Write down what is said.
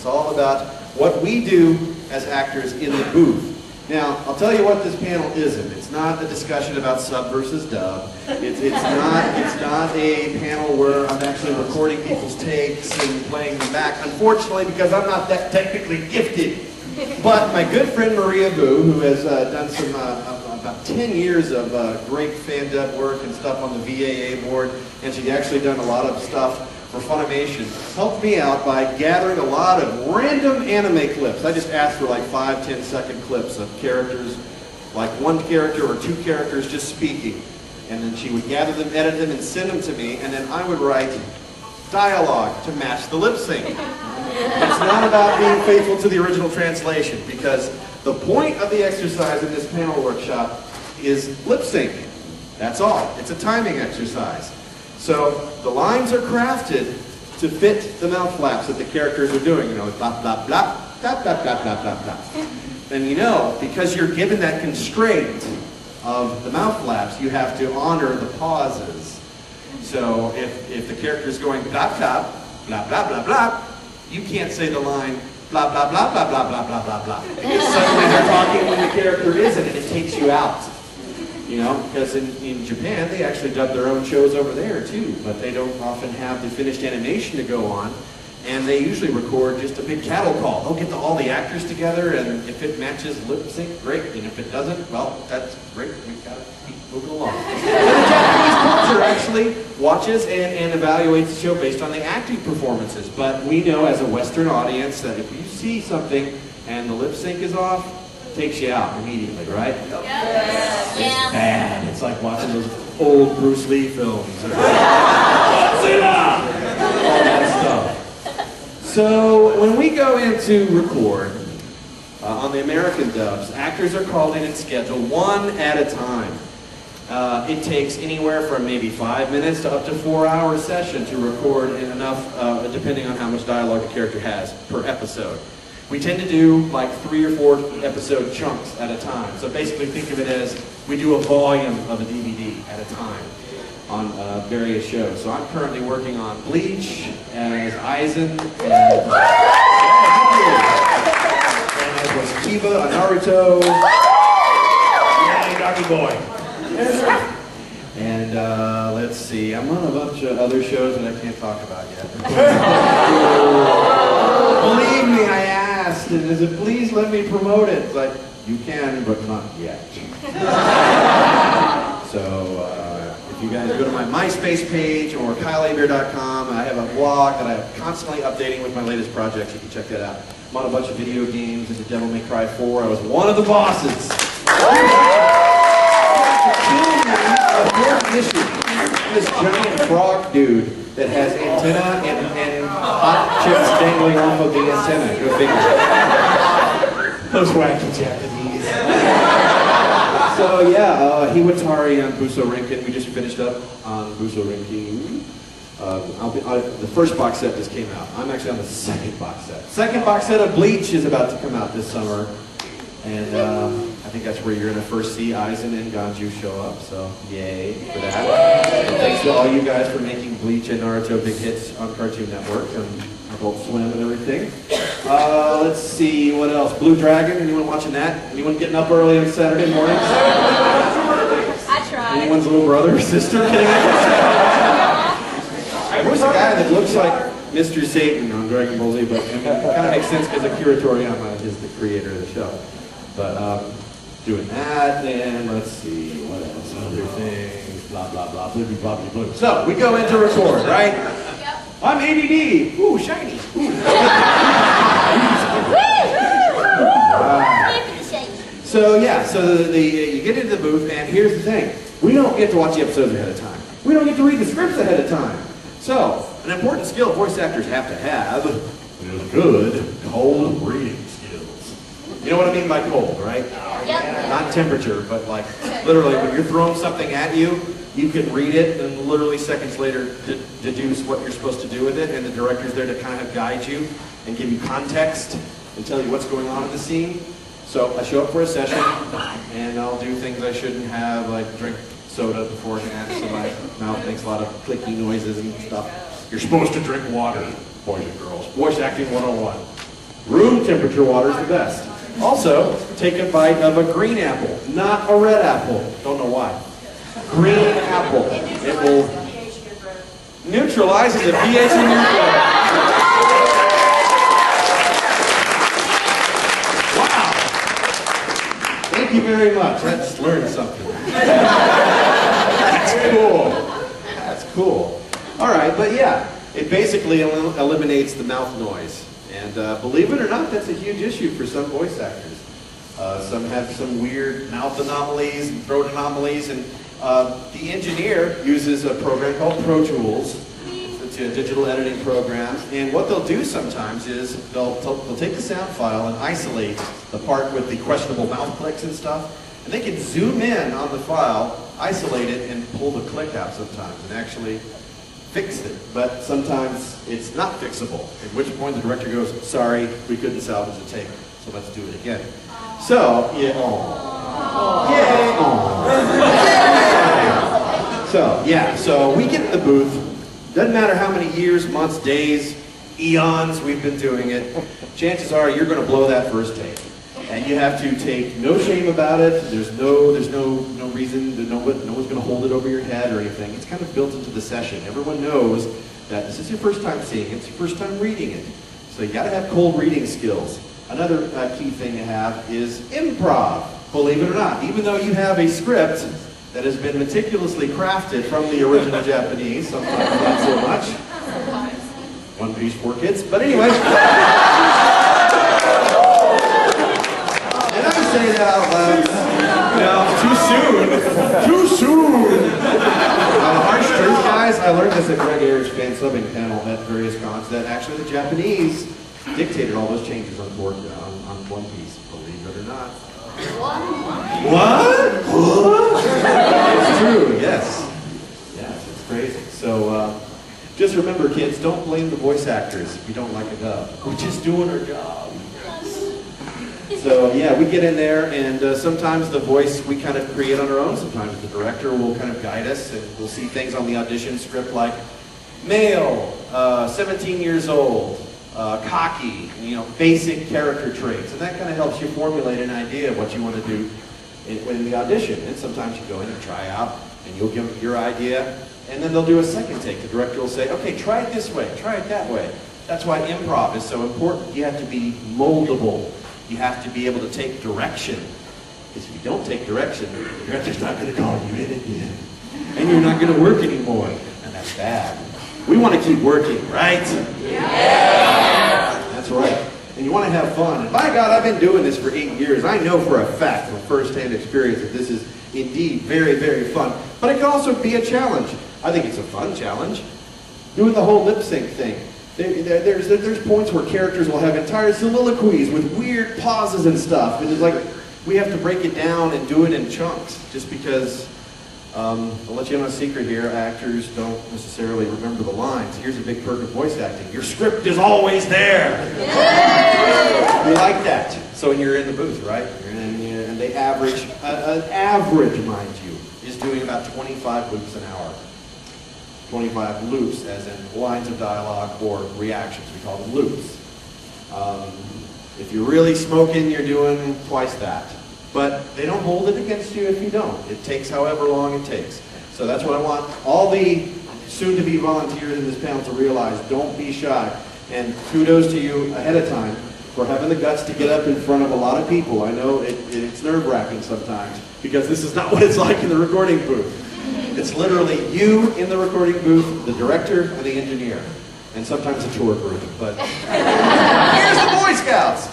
It's all about what we do as actors in the booth. Now, I'll tell you what this panel isn't. It's not a discussion about sub versus dub. It's not a panel where I'm actually recording people's takes and playing them back, unfortunately, because I'm not that technically gifted. But my good friend Maria Boo, who has done some about 10 years of great fan dub work and stuff on the VAA board, and she's actually done a lot of stuff for Funimation, helped me out by gathering a lot of random anime clips. I just asked for like 5-10 second clips of characters, like one character or two characters just speaking. And then she would gather them, edit them, and send them to me, and then I would write dialogue to match the lip sync. It's not about being faithful to the original translation, because the point of the exercise in this panel workshop is lip sync. That's all. It's a timing exercise. So the lines are crafted to fit the mouth flaps that the characters are doing. You know, blah, blah, blah, blah, blah, blah, blah, blah, blah. And you know, because you're given that constraint of the mouth flaps, you have to honor the pauses. So if the character is going blah, blah, blah, blah, blah, blah, you can't say the line blah, blah, blah, blah, blah, blah, blah, blah, blah. Because suddenly they're talking when the character isn't, and it takes you out. You know, because in Japan, they actually dub their own shows over there too, but they don't often have the finished animation to go on, and they usually record just a big cattle call. They'll get all the actors together, and if it matches lip sync, great, and if it doesn't, well, that's great, we've got to keep moving along. But the Japanese culture actually watches and evaluates the show based on the acting performances, but we know as a Western audience that if you see something and the lip sync is off, takes you out immediately, right? Yes. It's bad. It's like watching those old Bruce Lee films. All that stuff. So when we go into record on the American dubs, actors are called in and scheduled one at a time. It takes anywhere from maybe 5 minutes to up to 4-hour session to record in enough, depending on how much dialogue the character has per episode. We tend to do like 3 or 4 episode chunks at a time. So basically think of it as we do a volume of a DVD at a time on various shows. So I'm currently working on Bleach as Aizen and as was Kiba on Naruto. Yay, Doggy Boy. And let's see, I'm on a bunch of other shows that I can't talk about yet. Believe me, I asked, and I said, please let me promote it. It's like, you can, but not yet. So, if you guys go to my MySpace page or KyleHebert.com, I have a blog that I'm constantly updating with my latest projects. You can check that out. I'm on a bunch of video games. Into Devil May Cry 4. I was one of the bosses. This giant frog dude that has antenna and hot chips dangling off of the antenna. Go figure. Those wacky Japanese. So yeah, Hiwatari on Buso-Rinkin. We just finished up on Buso-Rinkin. The first box set just came out. I'm actually on the second box set. Second box set of Bleach is about to come out this summer. And I think that's where you're going to first see Aizen and Ganju show up, so yay for that. And thanks to all you guys for making Bleach and Naruto big hits on Cartoon Network and Adult Swim and everything. Let's see, what else? Blue Dragon, anyone watching that? Anyone getting up early on Saturday mornings? I tried. Anyone's little brother or sister? Who's the guy that looks like Mr. Satan on Dragon Ball Z, but I mean, it kind of makes sense because Akira Toriyama is the creator of the show. But doing that, and let's see, what else, other things, blah, blah, blah, blue, blah, blah, blah. So, we go into record, right? Yep. I'm ADD. Ooh, shiny. Ooh. So, yeah, so you get into the booth, and here's the thing. We don't get to watch the episodes ahead of time. We don't get to read the scripts ahead of time. So, an important skill voice actors have to have is good cold reading skills. You know what I mean by cold, right? Yep. Not temperature, but like literally when you're throwing something at you, you can read it and literally seconds later deduce what you're supposed to do with it, and the director's there to kind of guide you and give you context and tell you what's going on in the scene. So I show up for a session and I'll do things I shouldn't have, like drink soda beforehand, so my mouth makes a lot of clicky noises and stuff. You're supposed to drink water, boys and girls. Voice acting 101. Room temperature water is the best. Also, take a bite of a green apple, not a red apple. Don't know why. Green apple. It will neutralizes the pH in your blood. Wow. Thank you very much. I just learned something. That's cool. That's cool. All right, but yeah, it basically eliminates the mouth noise. And believe it or not, that's a huge issue for some voice actors. Some have some weird mouth anomalies and throat anomalies, and the engineer uses a program called Pro Tools. It's a digital editing program, and what they'll do sometimes is they'll take the sound file and isolate the part with the questionable mouth clicks and stuff, and they can zoom in on the file, isolate it, and pull the click out sometimes, and actually fix it. But sometimes it's not fixable, at which point the director goes, sorry, we couldn't salvage the take, so let's do it again. So, yeah, so we get in the booth. Doesn't matter how many years, months, days, eons we've been doing it. Chances are you're going to blow that first take, and you have to take no shame about it. There's no reason. No one's going to hold it over your head or anything. It's kind of built into the session. Everyone knows that this is your first time seeing it. It's your first time reading it. So you got to have cold reading skills. Another key thing to have is improv. Believe it or not, even though you have a script that has been meticulously crafted from the original Japanese, sometimes not so much. One Piece, 4 kids. But anyway. And I say that out loud. No, too soon. Too soon. Harsh truth, guys. I learned this at Greg Ayers' fan subbing panel at various cons, that actually the Japanese dictated all those changes on board on One Piece. Believe it or not. What? It's true, yes. Yes, it's crazy. So just remember, kids, don't blame the voice actors if you don't like a dub. We're just doing our job. So yeah, we get in there, and sometimes the voice we kind of create on our own. Sometimes the director will kind of guide us, and we'll see things on the audition script like male, 17 years old, cocky, basic character traits, and that kind of helps you formulate an idea of what you want to do in the audition. And sometimes you go in and try out, and you'll give your idea, and then they'll do a second take. The director will say, okay, try it this way, try it that way. That's why improv is so important. You have to be moldable. You have to be able to take direction. Because if you don't take direction, the director's not going to call you in again. And you're not going to work anymore. And that's bad. We want to keep working, right? Yeah! That's right. And you want to have fun. And by God, I've been doing this for 8 years. I know for a fact from first-hand experience that this is indeed very, very fun. But it can also be a challenge. I think it's a fun challenge. Doing the whole lip sync thing. There's points where characters will have entire soliloquies with weird pauses and stuff. And it's like, we have to break it down and do it in chunks. Just because, I'll let you in on a secret here, actors don't necessarily remember the lines. Here's a big perk of voice acting. Your script is always there. We like that. So when you're in the booth, right? And they average, an average, mind you, is doing about 25 loops an hour. 25 loops, as in lines of dialogue or reactions. We call them loops. If you're really smoking, you're doing twice that. But they don't hold it against you if you don't. It takes however long it takes. So that's what I want all the soon-to-be volunteers in this panel to realize. Don't be shy. And kudos to you ahead of time for having the guts to get up in front of a lot of people. I know it's nerve-wracking sometimes, because this is not what it's like in the recording booth. It's literally you in the recording booth, the director, and the engineer. And sometimes a tour group. But here's the Boy Scouts!